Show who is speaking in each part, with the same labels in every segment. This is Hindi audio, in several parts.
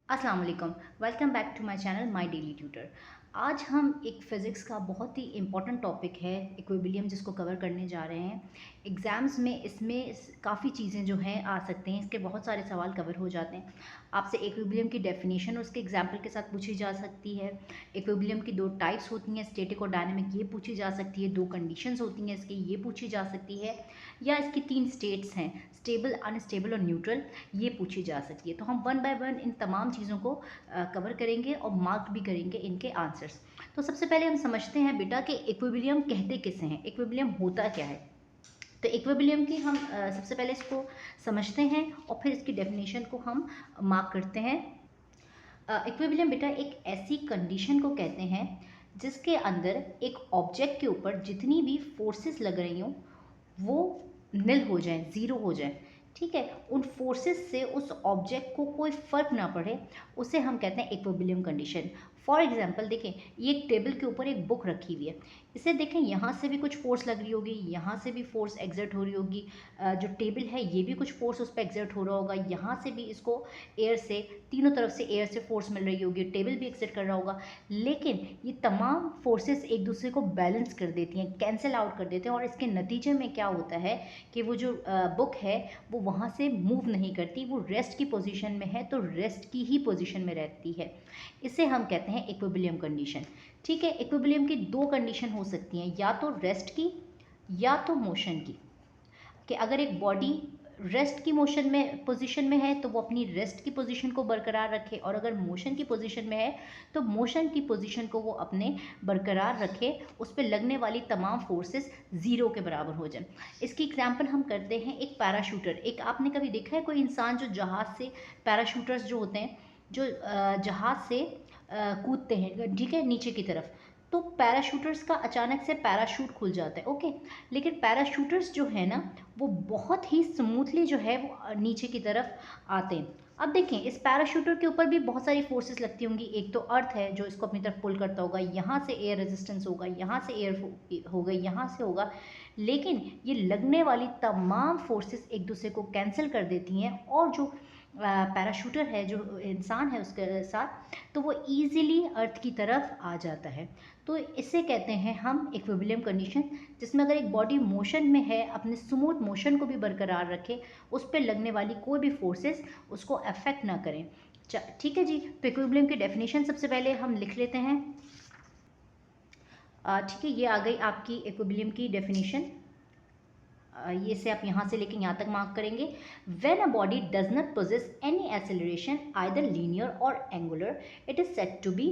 Speaker 1: अस्सलाम वालेकुम। Welcome back to my channel my daily tutor. आज हम एक फ़िज़िक्स का बहुत ही इम्पोर्टेंट टॉपिक है इक्विलिब्रियम, जिसको कवर करने जा रहे हैं। एग्ज़ाम्स में इसमें काफ़ी चीज़ें जो हैं आ सकते हैं, इसके बहुत सारे सवाल कवर हो जाते हैं। आपसे इक्विलिब्रियम की डेफिनेशन उसके एग्जाम्पल के साथ पूछी जा सकती है। इक्विलिब्रियम की दो टाइप्स होती हैं, स्टैटिक और डायनेमिक, ये पूछी जा सकती है। दो कंडीशंस होती हैं इसकी, ये पूछी जा सकती है। या इसकी तीन स्टेट्स हैं, स्टेबल, अनस्टेबल और न्यूट्रल, ये पूछी जा सकती है। तो हम वन बाय वन इन तमाम चीज़ों को कवर करेंगे और मार्क भी करेंगे इनके आंसर्स। तो सबसे पहले हम समझते हैं बेटा कि इक्विलिब्रियम कहते किसे हैं, इक्विलिब्रियम होता क्या है। तो इक्विलिब्रियम की हम सबसे पहले इसको समझते हैं और फिर इसकी डेफिनेशन को हम मार्क करते हैं। इक्विलिब्रियम बेटा एक ऐसी कंडीशन को कहते हैं जिसके अंदर एक ऑब्जेक्ट के ऊपर जितनी भी फोर्सेस लग रही हों वो निल हो जाएं, ज़ीरो हो जाएं। ठीक है, उन फोर्सेस से उस ऑब्जेक्ट को कोई फ़र्क ना पड़े, उसे हम कहते हैं इक्विलिब्रियम कंडीशन। फॉर एग्जांपल देखें, ये एक टेबल के ऊपर एक बुक रखी हुई है। इसे देखें, यहाँ से भी कुछ फोर्स लग रही होगी, यहाँ से भी फोर्स एग्जर्ट हो रही होगी। जो टेबल है ये भी कुछ फोर्स उस पर एग्जर्ट हो रहा होगा, यहाँ से भी इसको एयर से, तीनों तरफ से एयर से फोर्स मिल रही होगी, टेबल भी एग्जर्ट कर रहा होगा। लेकिन ये तमाम फोर्सेस एक दूसरे को बैलेंस कर देती हैं, कैंसिल आउट कर देते हैं, और इसके नतीजे में क्या होता है कि वो जो बुक है वो वहाँ से मूव नहीं करती, वो रेस्ट की पोजीशन में है, तो रेस्ट की ही पोजीशन में रहती है। इसे हम कहते हैं इक्विलिब्रियम कंडीशन। ठीक है, इक्विलिब्रियम की दो कंडीशन हो सकती हैं, या तो रेस्ट की या तो मोशन की। कि अगर एक बॉडी रेस्ट की मोशन में पोजीशन में है तो वो अपनी रेस्ट की पोजीशन को बरकरार रखे, और अगर मोशन की पोजीशन में है तो मोशन की पोजीशन को वो अपने बरकरार रखे, उस पर लगने वाली तमाम फोर्सेस ज़ीरो के बराबर हो जाए। इसकी एग्जांपल हम करते हैं एक पैराशूटर। एक आपने कभी देखा है कोई इंसान जो जहाज़ से, पैराशूटर्स जो होते हैं जो जहाज़ से कूदते हैं, ठीक है, नीचे की तरफ, तो पैराशूटर्स का अचानक से पैराशूट खुल जाता है, ओके। लेकिन पैराशूटर्स जो है ना वो बहुत ही स्मूथली जो है वो नीचे की तरफ आते हैं। अब देखें, इस पैराशूटर के ऊपर भी बहुत सारी फोर्सेस लगती होंगी। एक तो अर्थ है जो इसको अपनी तरफ पुल करता होगा, यहाँ से एयर रेजिस्टेंस होगा, यहाँ से एयर होगा, यहाँ से होगा। लेकिन ये लगने वाली तमाम फोर्सेस एक दूसरे को कैंसिल कर देती हैं, और जो पैराशूटर है, जो इंसान है उसके साथ, तो वो ईजिली अर्थ की तरफ आ जाता है। तो इसे कहते हैं हम इक्विलिब्रियम कंडीशन, जिसमें अगर एक बॉडी मोशन में है, अपने स्मूथ मोशन को भी बरकरार रखे, उस पर लगने वाली कोई भी फोर्सेस उसको अफेक्ट ना करें। ठीक है जी। तो इक्विलिब्रियम की डेफिनेशन सबसे पहले हम लिख लेते हैं। ठीक है, ये आ गई आपकी इक्विलिब्रियम की डेफिनेशन। ये से आप यहाँ से लेके यहाँ तक मार्क करेंगे। When a body does not possess any acceleration either linear or angular, it is said to be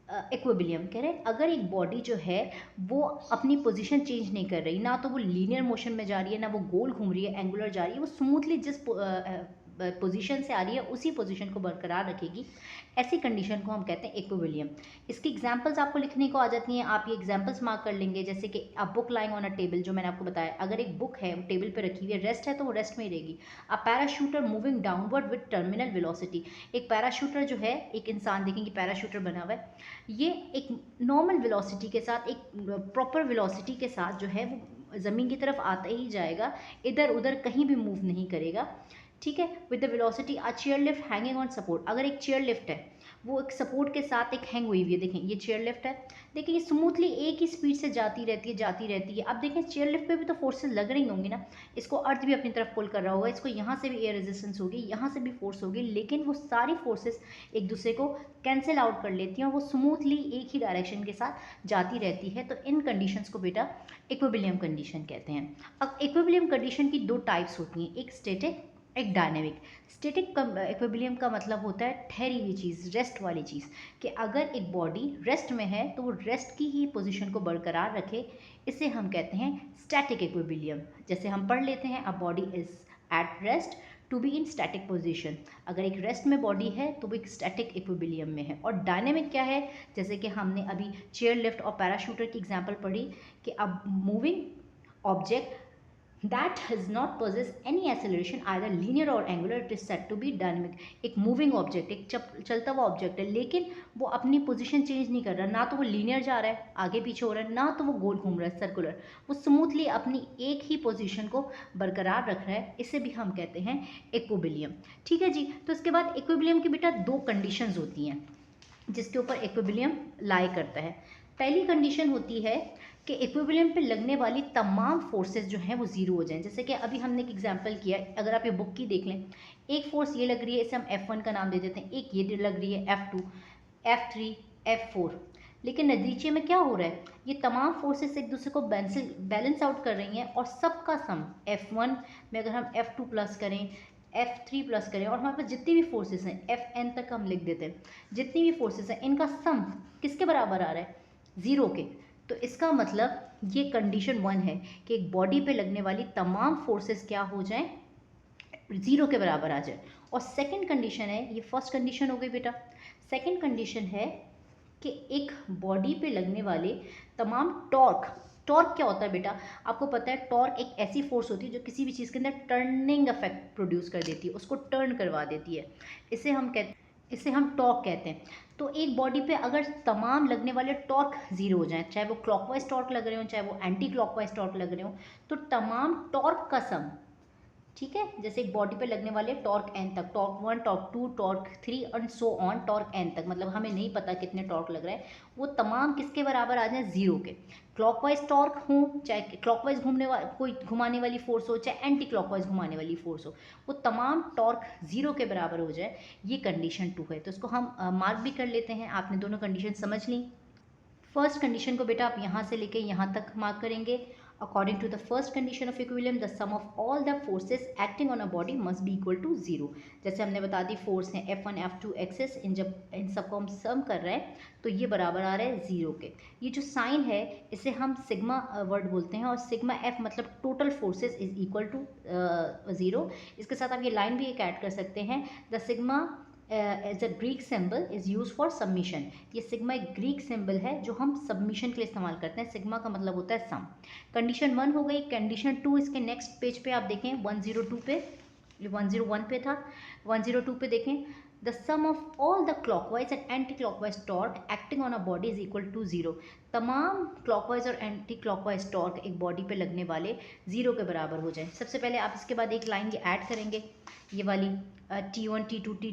Speaker 1: equilibrium. कह रहे हैं अगर एक बॉडी जो है वो अपनी पोजीशन चेंज नहीं कर रही, ना तो वो लीनियर मोशन में जा रही है, ना वो गोल घूम रही है, एंगुलर जा रही है, वो स्मूथली जिस पोजीशन से आ रही है उसी पोजीशन को बरकरार रखेगी, ऐसी कंडीशन को हम कहते हैं इक्विलिब्रियम। इसकी एग्जांपल्स आपको लिखने को आ जाती हैं, आप ये एग्जांपल्स मार्क कर लेंगे। जैसे कि a book lying on a table, जो मैंने आपको बताया, अगर एक बुक है वो टेबल पे रखी हुई है, रेस्ट है तो वो रेस्ट में ही रहेगी। A parachuter moving downward with terminal velocity, एक पैराशूटर जो है, एक इंसान देखेंगे पैराशूटर बना हुआ है, ये एक नॉर्मल वेलोसिटी के साथ, एक प्रॉपर वेलोसिटी के साथ जो है वो ज़मीन की तरफ आता ही जाएगा, इधर उधर कहीं भी मूव नहीं करेगा। ठीक है, with the velocity a chair lift hanging on support, अगर एक चेयर लिफ्ट है वो एक सपोर्ट के साथ एक हैंग हुई हुई है, देखें ये चेयर लिफ्ट है, देखिए ये स्मूथली एक ही स्पीड से जाती रहती है, जाती रहती है। अब देखें चेयर लिफ्ट पे भी तो फोर्सेस लग रही होंगी ना, इसको अर्थ भी अपनी तरफ पुल कर रहा होगा, इसको यहाँ से भी एयर रेजिस्टेंस होगी, यहाँ से भी फोर्स होगी, लेकिन वो सारी फोर्सेस एक दूसरे को कैंसिल आउट कर लेती हैं और वो स्मूथली एक ही डायरेक्शन के साथ जाती रहती है। तो इन कंडीशंस को बेटा इक्विलिब्रियम कंडीशन कहते हैं। अब इक्विलिब्रियम कंडीशन की दो टाइप्स होती हैं, एक स्टैटिक, एक डायनेमिक। स्टैटिक इक्विलिब्रियम का मतलब होता है ठहरी हुई चीज़, रेस्ट वाली चीज़, कि अगर एक बॉडी रेस्ट में है तो वो रेस्ट की ही पोजीशन को बरकरार रखे, इसे हम कहते हैं स्टैटिक इक्विलिब्रियम। जैसे हम पढ़ लेते हैं, a body is at rest to be in static position, अगर एक रेस्ट में बॉडी है तो वो एक स्टैटिक इक्विलिब्रियम में है। और डायनेमिक क्या है, जैसे कि हमने अभी चेयर लिफ्ट और पैराशूटर की एग्जांपल पढ़ी, कि अब moving object that does not possess any acceleration either linear or angular, it is said to be dynamic। एक मूविंग ऑब्जेक्ट, एक चलता हुआ ऑब्जेक्ट है, लेकिन वो अपनी पोजीशन चेंज नहीं कर रहा, ना तो वो लीनियर जा रहा है आगे पीछे हो रहा है, ना तो वो गोल घूम रहा है सर्कुलर, वो स्मूथली अपनी एक ही पोजीशन को बरकरार रख रहा है। इसे भी हम कहते हैं इक्विलिब्रियम। ठीक है जी। तो इसके बाद इक्विलिब्रियम की बेटा दो कंडीशंस होती हैं जिसके ऊपर इक्विलिब्रियम लाई करता है। पहली कंडीशन होती है कि इक्विलिब्रियम पे लगने वाली तमाम फोर्सेस जो हैं वो ज़ीरो हो जाएं। जैसे कि अभी हमने एक एग्जांपल किया, अगर आप ये बुक की देख लें, एक फोर्स ये लग रही है, इसे हम F1 का नाम दे देते हैं, एक ये लग रही है F2, F3, F4, लेकिन नतीजे में क्या हो रहा है, ये तमाम फोर्सेस एक दूसरे को बैलेंस आउट कर रही हैं और सबका सम F1 में अगर हम F2 प्लस करें, F3 प्लस करें, और हमारे पास जितनी भी फोर्सेस हैं Fn तक हम लिख देते हैं, जितनी भी फोर्सेस हैं इनका सम किसके बराबर आ रहा है, ज़ीरो के। तो इसका मतलब ये कंडीशन 1 है कि एक बॉडी पे लगने वाली तमाम फोर्सेस क्या हो जाएं, ज़ीरो के बराबर आ जाए। और सेकंड कंडीशन है, ये फर्स्ट कंडीशन हो गई बेटा, सेकंड कंडीशन है कि एक बॉडी पे लगने वाले तमाम टॉर्क, टॉर्क क्या होता है बेटा, आपको पता है टॉर्क एक ऐसी फोर्स होती है जो किसी भी चीज़ के अंदर टर्निंग इफेक्ट प्रोड्यूस कर देती है, उसको टर्न करवा देती है, इसे हम टॉर्क कहते हैं। तो एक बॉडी पे अगर तमाम लगने वाले टॉर्क ज़ीरो हो जाएं, चाहे वो क्लॉकवाइज टॉर्क लग रहे हो चाहे वो एंटी क्लॉकवाइज टॉर्क लग रहे हो, तो तमाम टॉर्क का सम, ठीक है, जैसे एक बॉडी पे लगने वाले टॉर्क एन तक, torque 1, torque 2, torque 3 and so on, torque N तक, मतलब हमें नहीं पता कितने टॉर्क लग रहा है, वो तमाम किसके बराबर आ जाए, ज़ीरो के। क्लॉकवाइज टॉर्क हो, चाहे क्लॉकवाइज कोई घुमाने वाली फोर्स हो, चाहे एंटी क्लॉकवाइज घुमाने वाली फोर्स हो, वो तमाम टॉर्क ज़ीरो के बराबर हो जाए, ये कंडीशन 2 है। तो इसको हम मार्क भी कर लेते हैं। आपने दोनों कंडीशन समझ ली। फर्स्ट कंडीशन को बेटा आप यहाँ से लेके यहाँ तक मार्क करेंगे। According to the first condition of equilibrium, the sum of all the forces acting on a body must be equal to 0। जैसे हमने बता दी फोर्स हैं F1, F2, एक्सेस, इन सबको हम सम कर रहे हैं तो ये बराबर आ रहा है ज़ीरो के। ये जो साइन है इसे हम सिग्मा वर्ड बोलते हैं, और सिग्मा F मतलब total forces is equal to 0। इसके साथ आप ये लाइन भी एक ऐड कर सकते हैं, the sigma as a Greek symbol is used for submission. ये सिग्मा एक ग्रीक सिंबल है जो हम सबमिशन के लिए इस्तेमाल करते हैं। सिग्मा का मतलब होता है सम। कंडीशन 1 हो गई। कंडीशन 2 इसके नेक्स्ट पेज पे आप देखें 102 पे, ये 101 पे था, 102 पे देखें, the sum of all the clockwise and anti clockwise torque acting on a body is equal to 0। तमाम क्लॉकवाइज और एंटी क्लॉकवाइज टॉर्क एक बॉडी पे लगने वाले 0 के बराबर हो जाए। सबसे पहले आप इसके बाद एक लाइन ये ऐड करेंगे, ये वाली T1, T2, T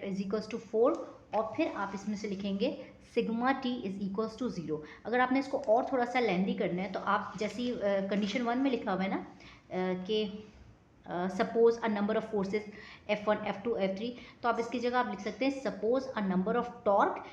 Speaker 1: is equals to 4, और फिर आप इसमें से लिखेंगे sigma T is equals to 0। अगर आपने इसको और थोड़ा सा लेंदी करना है तो आप जैसी कंडीशन 1 में लिखा हुआ है ना कि suppose a number of forces F1, F2, F3, तो आप इसकी जगह आप लिख सकते हैं suppose a number of torque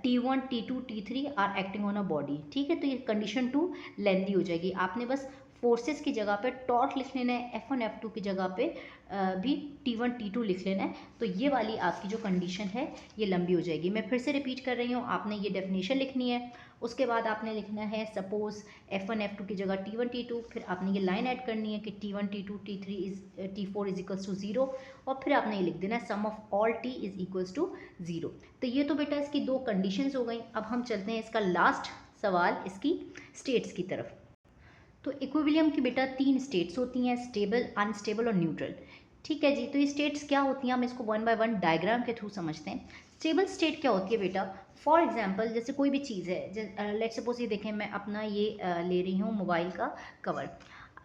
Speaker 1: T1, T2, T3 are acting on a body. ठीक है, तो ये कंडीशन 2 लेंदी हो जाएगी। आपने बस फोर्सेस की जगह पे टॉर्क लिख लेना है, F1, F2 की जगह पे भी T1, T2 लिख लेना है, तो ये वाली आपकी जो कंडीशन है ये लंबी हो जाएगी। मैं फिर से रिपीट कर रही हूँ, आपने ये डेफिनेशन लिखनी है, उसके बाद आपने लिखना है सपोज F1, F2 की जगह T1, T2, फिर आपने ये लाइन ऐड करनी है कि T1, T2, T3 T4 is equals to 0, और फिर आपने ये लिख देना है sum of all T is equals to 0। तो ये तो बेटा इसकी दो कंडीशंस हो गई। अब हम चलते हैं इसका लास्ट सवाल, इसकी स्टेट्स की तरफ। तो इक्विलिब्रियम की बेटा 3 स्टेट्स होती हैं, स्टेबल, अनस्टेबल और न्यूट्रल। ठीक है जी। तो ये स्टेट्स क्या होती हैं, हम इसको 1 बाय 1 डायग्राम के थ्रू समझते हैं। स्टेबल स्टेट क्या होती है बेटा, फॉर एग्जांपल जैसे कोई भी चीज़ है, लेट्स सपोज ये देखें, मैं अपना ये ले रही हूँ मोबाइल का कवर,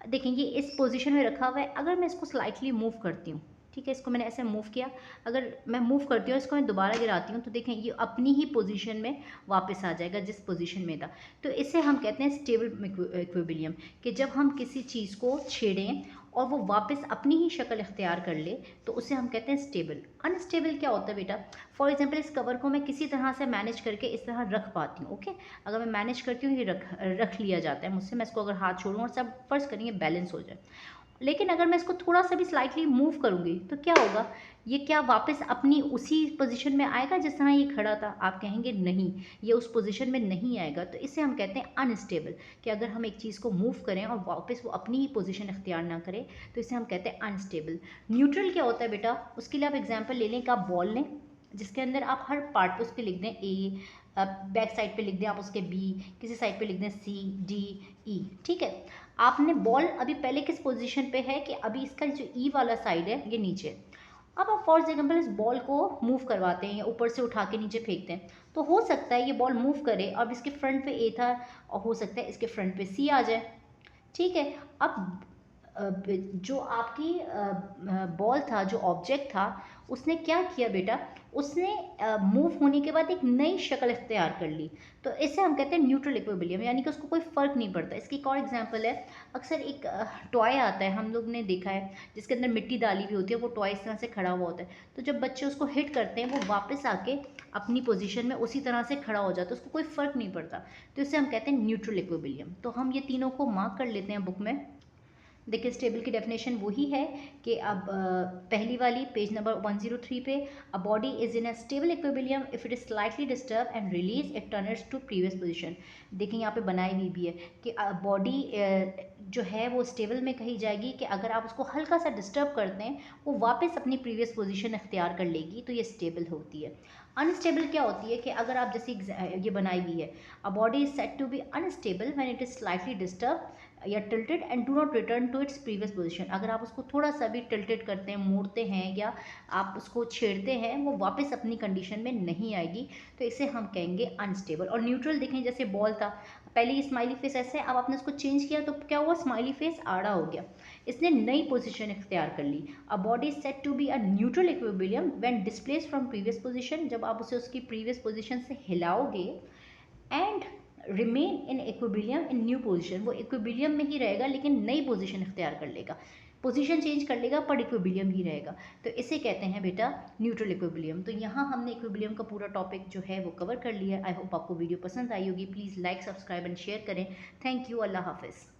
Speaker 1: देखें ये इस पोजीशन में रखा हुआ है। अगर मैं इसको स्लाइटली मूव करती हूँ, ठीक है, इसको मैंने ऐसे मूव किया, अगर मैं मूव करती हूँ, इसको मैं दोबारा गिराती हूँ, तो देखें ये अपनी ही पोजीशन में वापस आ जाएगा जिस पोजीशन में था। तो इसे हम कहते हैं स्टेबल इक्विलिब्रियम, कि जब हम किसी चीज़ को छेड़ें और वो वापस अपनी ही शक्ल इख्तियार कर ले तो उसे हम कहते हैं स्टेबल। अनस्टेबल क्या होता है बेटा, फॉर एग्जांपल इस कवर को मैं किसी तरह से मैनेज करके इस तरह रख पाती हूँ, ओके, अगर मैं मैनेज करती हूँ ये रख लिया जाता है मुझसे, मैं इसको अगर हाथ छोड़ूँ और सब फर्ज करेंगे बैलेंस हो जाए। लेकिन अगर मैं इसको थोड़ा सा भी स्लाइटली मूव करूँगी तो क्या होगा, ये क्या वापस अपनी उसी पोजीशन में आएगा जिस तरह ये खड़ा था? आप कहेंगे नहीं, ये उस पोजीशन में नहीं आएगा। तो इसे हम कहते हैं अनस्टेबल, कि अगर हम एक चीज़ को मूव करें और वापस वो अपनी ही पोजीशन इख्तियार ना करे तो इसे हम कहते हैं अनस्टेबल। न्यूट्रल क्या होता है बेटा, उसके लिए आप एग्जाम्पल ले लें कि आप बॉल लें, जिसके अंदर आप हर पार्ट पे उसके लिख दें ए, बैक साइड पे लिख दें आप उसके बी, किसी साइड पे लिख दें सी डी ई। ठीक है, आपने बॉल अभी पहले किस पोजीशन पे है कि अभी इसका जो ई वाला साइड है ये नीचे। अब आप फॉर एग्जाम्पल इस बॉल को मूव करवाते हैं या ऊपर से उठा के नीचे फेंकते हैं, तो हो सकता है ये बॉल मूव करे, अब इसके फ्रंट पे ए था और हो सकता है इसके फ्रंट पे सी आ जाए। ठीक है, अब जो आपकी बॉल था, जो ऑब्जेक्ट था, उसने क्या किया बेटा, उसने मूव होने के बाद एक नई शक्ल इख्तियार कर ली। तो इसे हम कहते हैं न्यूट्रल इक्विलिब्रियम, यानी कि उसको कोई फ़र्क नहीं पड़ता। इसकी एक और एग्जांपल है, अक्सर एक टॉय आता है, हम लोग ने देखा है, जिसके अंदर मिट्टी डाली हुई होती है, वो टॉय इस तरह से खड़ा हुआ होता है, तो जब बच्चे उसको हिट करते हैं वो वापस आके अपनी पोजीशन में उसी तरह से खड़ा हो जाता है, उसको कोई फ़र्क नहीं पड़ता। तो इसे हम कहते हैं न्यूट्रल इक्विलिब्रियम। तो हम ये तीनों को मार्क कर लेते हैं बुक में। देखिए स्टेबल की डेफिनेशन वही है कि अब पहली वाली पेज नंबर 103 पे, a body is in a stable equilibrium if it is slightly disturb and release it turns to previous position. देखिए यहाँ पे बनाई हुई भी है कि बॉडी जो है वो स्टेबल में कही जाएगी कि अगर आप उसको हल्का सा डिस्टर्ब करते हैं वो वापस अपनी प्रीवियस पोजीशन इख्तियार कर लेगी, तो ये स्टेबल होती है। अनस्टेबल क्या होती है कि अगर आप जैसे ये बनाई हुई है, a body is said to be unstable when it is slightly disturb या tilted and do not return to its previous position. अगर आप उसको थोड़ा सा भी टिल्टेड करते हैं, मोड़ते हैं या आप उसको छेड़ते हैं, वो वापस अपनी कंडीशन में नहीं आएगी, तो इसे हम कहेंगे अनस्टेबल। और न्यूट्रल देखें, जैसे बॉल था, पहले ये स्माइली फेस ऐसे है, अब आपने उसको चेंज किया तो क्या हुआ, स्माइली फेस आड़ा हो गया, इसने नई पोजीशन इख्तियार कर ली। A body is said to be a neutral equilibrium when displaced from previous position, जब आप उसे उसकी प्रीवियस पोजीशन से हिलाओगे, and remain in equilibrium in new position, वो इक्विलिब्रियम में ही रहेगा लेकिन नई पोजीशन इख्तियार कर लेगा, पोजीशन चेंज कर लेगा पर इक्विलिब्रियम ही रहेगा, तो इसे कहते हैं बेटा न्यूट्रल इक्विलिब्रियम। तो यहाँ हमने इक्विलिब्रियम का पूरा टॉपिक जो है वो कवर कर लिया। आई होप आपको वीडियो पसंद आई होगी। Please like, subscribe and share करें। Thank you. अल्लाह हाफिज़।